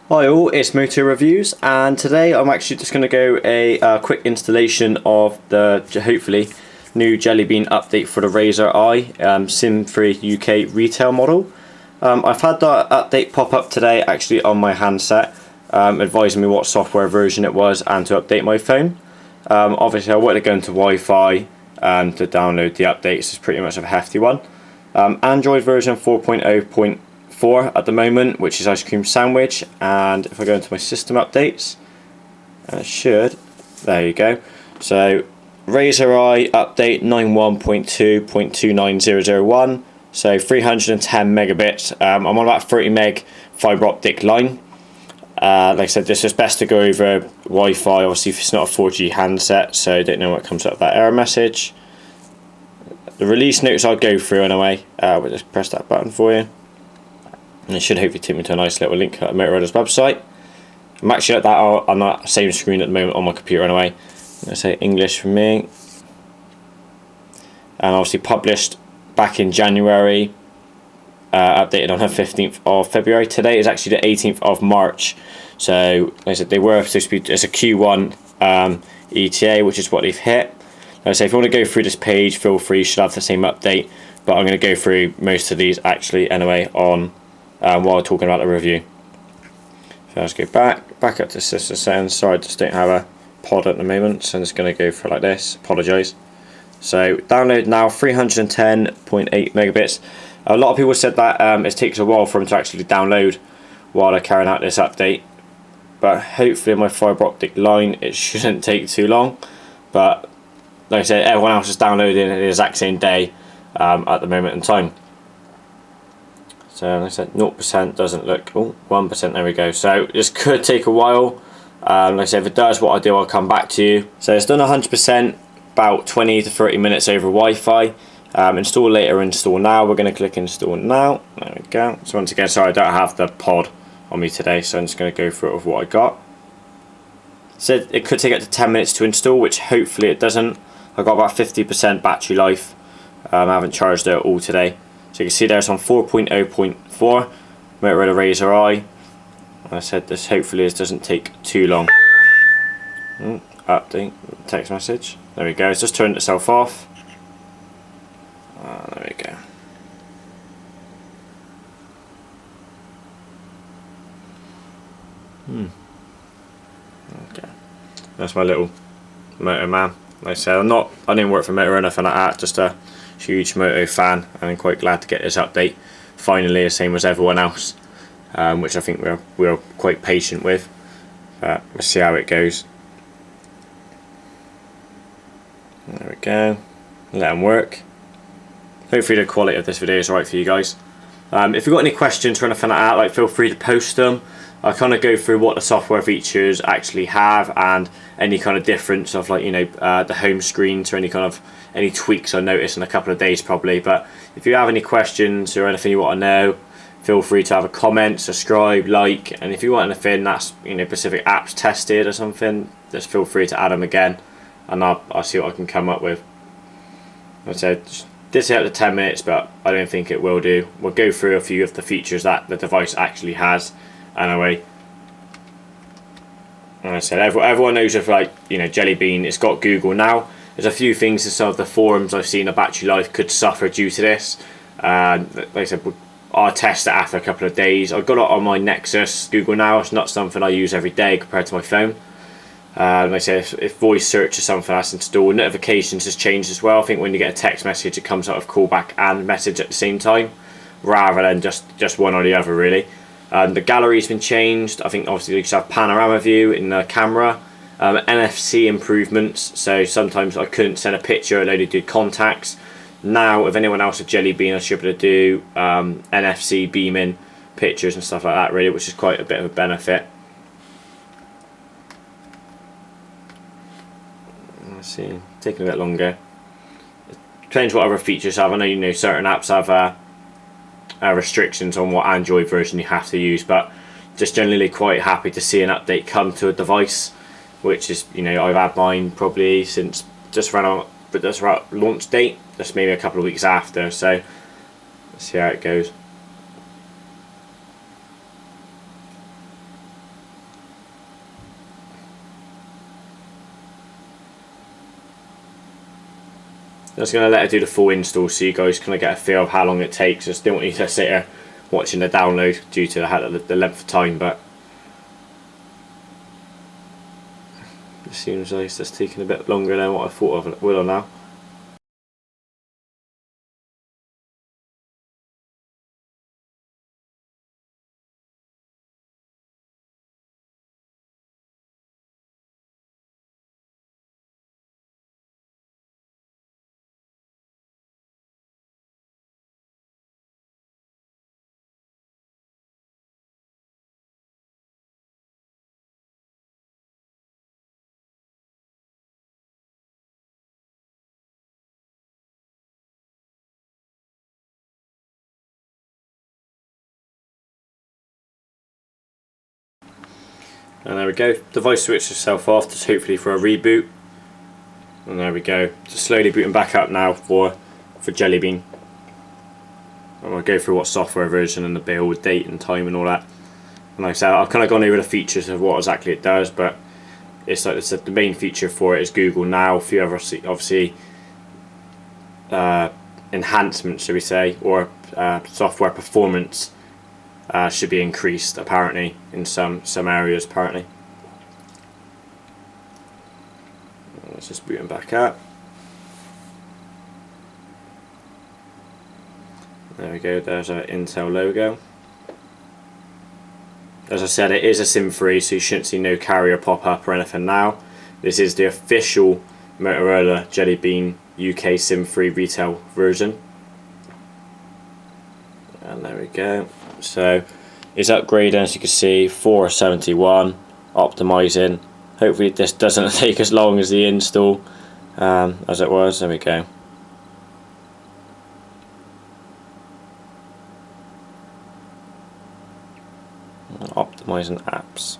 Hi all, it's Moto Reviews, and today I'm actually just going to go a quick installation of the hopefully new Jelly Bean update for the RAZR I SIM Free UK retail model. I've had that update pop up today actually on my handset, advising me what software version it was and to update my phone. Obviously I wanted to go into Wi-Fi to download the updates. It's pretty much a hefty one. Android version 4.0.4 at the moment, which is Ice Cream Sandwich, and if I go into my system updates, there you go. So RAZR I update 91.2.29001, so 310 megabits. I'm on about 30 meg fibre optic line. Like I said, this is best to go over Wi-Fi, obviously if it's not a 4G handset, so I don't know what comes up with that error message. The release notes I'll go through anyway. We'll just press that button for you. And it should hopefully take me to a nice little link at Motorola's website. I'm actually at that on that same screen at the moment on my computer anyway. I'm going to say English for me. And obviously published back in January. Updated on the 15th of February. Today is actually the 18th of March. So, like I said, they were supposed to be as a Q1 ETA, which is what they've hit. Like I say, if you want to go through this page, feel free, you should have the same update. But I'm going to go through most of these actually anyway on while talking about the review. So let's go back up to system settings. Sorry, I just don't have a pod at the moment, so I'm just going to go for it like this. Apologise. So download now, 310.8 megabits. A lot of people said that it takes a while for them to actually download while they're carrying out this update, but hopefully on my fibre optic line it shouldn't take too long. But like I said, everyone else is downloading the exact same day at the moment in time. So like I said, 0% doesn't look, 1%, there we go. So this could take a while. Like I said, if it does, what I'll do, I'll come back to you. So it's done 100%, about 20 to 30 minutes over Wi-Fi. Install later, install now. We're going to click install now. There we go. So once again, sorry I don't have the pod on me today, so I'm just going to go through it with what I got. So it could take up to 10 minutes to install, which hopefully it doesn't. I've got about 50% battery life. I haven't charged it all today. So you can see there's on 4.0.4 Motorola RAZR I. Like I said, this hopefully doesn't take too long. Update, text message. There we go, it's just turned itself off. There we go. Okay. That's my little Moto man. Like I said, I didn't work for Moto or anything like that, just a huge Moto fan, and I'm quite glad to get this update finally, the same as everyone else, which I think we're quite patient with. But we'll see how it goes. There we go. Let them work. Hopefully the quality of this video is alright for you guys. If you've got any questions or anything like that, like, feel free to post them. I kind of go through what the software features actually have and any kind of difference of, like, you know, the home screens or any tweaks I notice in a couple of days probably. But if you have any questions or anything you want to know, feel free to have a comment, subscribe, like, and if you want anything that's, you know, specific apps tested or something, just feel free to add them again, and I'll see what I can come up with. Like I said, this hit up to 10 minutes, but I don't think it will do. We'll go through a few of the features that the device actually has anyway. Like I said, everyone knows if, like, you know, Jelly Bean, it's got Google now. There's a few things in some of the forums I've seen, the battery life could suffer due to this. Like I said, I'll test it after a couple of days. I've got it on my Nexus Google Now. It's not something I use every day compared to my phone. Like I said, if voice search is something that's installed, notifications has changed as well. I think when you get a text message, it comes out of callback and message at the same time, rather than just one or the other really. The gallery's been changed. I think obviously you should have panorama view in the camera. NFC improvements, so sometimes I couldn't send a picture, it only did contacts. Now if anyone else with Jelly Bean, I should be able to do NFC beaming pictures and stuff like that really, which is quite a bit of a benefit. Let's see, taking a bit longer. Depends what other features have. I know, you know, certain apps have restrictions on what Android version you have to use, but just generally quite happy to see an update come to a device, which is, you know, I've had mine probably since just around launch date, just maybe a couple of weeks after. So let's see how it goes. just going to let it do the full install so you guys kind of get a feel of how long it takes. Just don't want you to sit here watching the download due to the length of time, but it seems like it's just taking a bit longer than what I thought of it will now. And there we go, device switched itself off, just hopefully for a reboot. And there we go, just slowly booting back up now for Jelly Bean. And I'll go through what software version and the build date and time and all that. And like I said, I've kind of gone over the features of what exactly it does, but it's like I said, the main feature for it is Google Now. A few other obviously enhancements, should we say, or software performance should be increased apparently in some areas apparently. Let's just boot them back up. There we go, there's our Intel logo. As I said, it is a SIM free, so you shouldn't see no carrier pop up or anything now. This is the official Motorola Jelly Bean UK SIM free retail version. And there we go. So it's upgrading, as you can see, 471, optimizing. Hopefully this doesn't take as long as the install as it was. There we go. Optimizing apps.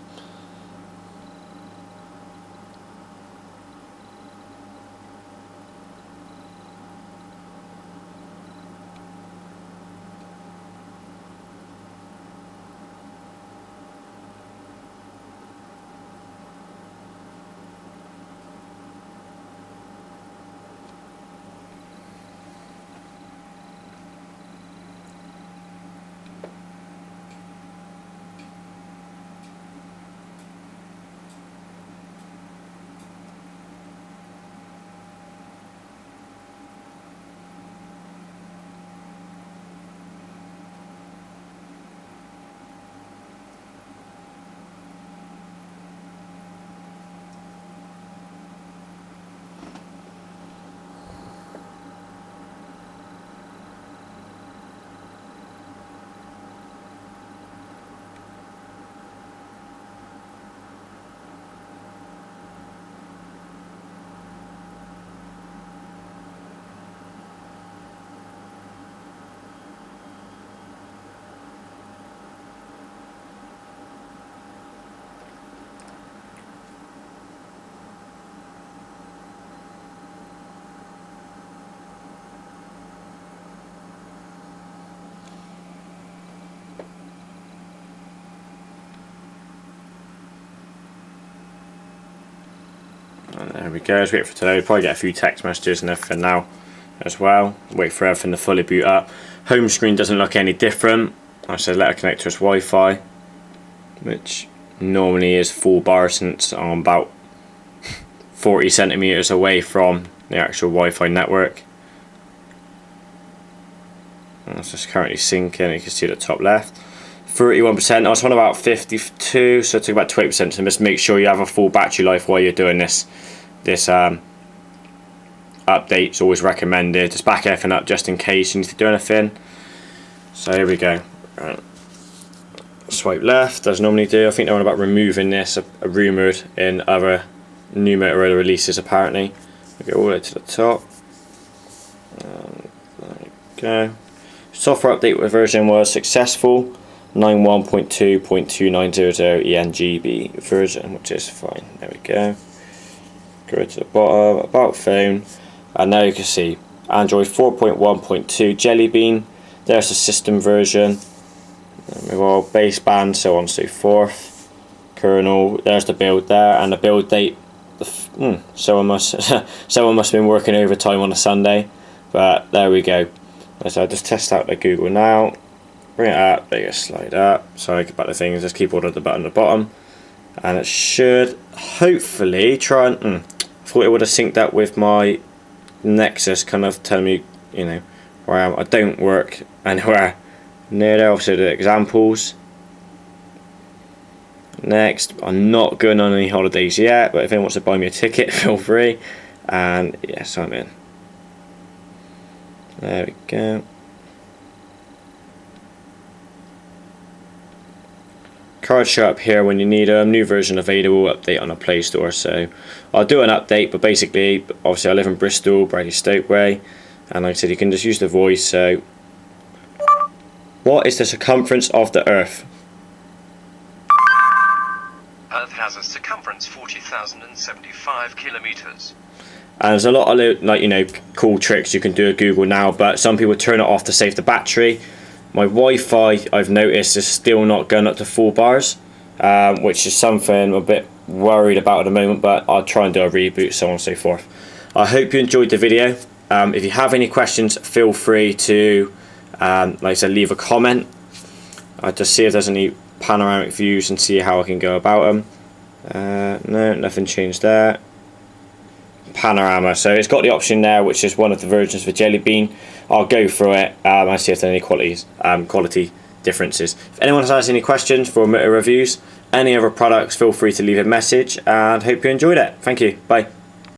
And there we go, let's wait for today. We'll probably get a few text messages and everything now as well. Wait for everything to fully boot up. Home screen doesn't look any different. I said let it connect to its Wi-Fi, which normally is full bar since I'm about 40 centimeters away from the actual Wi-Fi network. And it's just currently syncing. You can see at the top left. 31%. I was on about 52, so it took about 20%. So just make sure you have a full battery life while you're doing this. This update is always recommended. Just back everything up just in case you need to do anything. So here we go. Right. Swipe left as normally do. I think they're on about removing this, rumoured in other new Motorola releases apparently. We go all the way to the top. There we go. Software update version was successful. 91.2.2900 ENGB version, which is fine. There we go. Go to the bottom, about phone, and now you can see Android 4.1.2 Jelly Bean. There's the system version. Mobile baseband, so on and so forth. Kernel. There's the build there, and the build date. Someone must have been working overtime on a Sunday. But there we go. So I'll just test out the Google now. Bring it up, there you go, slide up. Sorry about the things, just keyboard at the button at the bottom. And it should hopefully try and... I thought it would have synced up with my Nexus, kind of telling me, you know, where I am. I don't work anywhere near there. Obviously the examples. Next, I'm not going on any holidays yet, but if anyone wants to buy me a ticket, feel free. And yes, I'm in. There we go. Cards show up here when you need them. New version available, update on the Play Store. So I'll do an update, but basically, obviously I live in Bristol, Bradley Stoke way, and like I said, you can just use the voice. So, what is the circumference of the Earth? Earth has a circumference 40,075 kilometers. And there's a lot of, like, you know, cool tricks you can do at Google now, but some people turn it off to save the battery. My Wi-Fi, I've noticed, is still not going up to 4 bars, which is something I'm a bit worried about at the moment, but I'll try and do a reboot, so on and so forth. I hope you enjoyed the video. If you have any questions, feel free to, like I said, leave a comment. I'll just see if there's any panoramic views and see how I can go about them. No, nothing changed there. Panorama, so it's got the option there, which is one of the versions for Jelly Bean. I'll go through it and see if there are any quality differences. If anyone has any questions for Motor reviews, any other products, feel free to leave a message, and hope you enjoyed it. Thank you. Bye.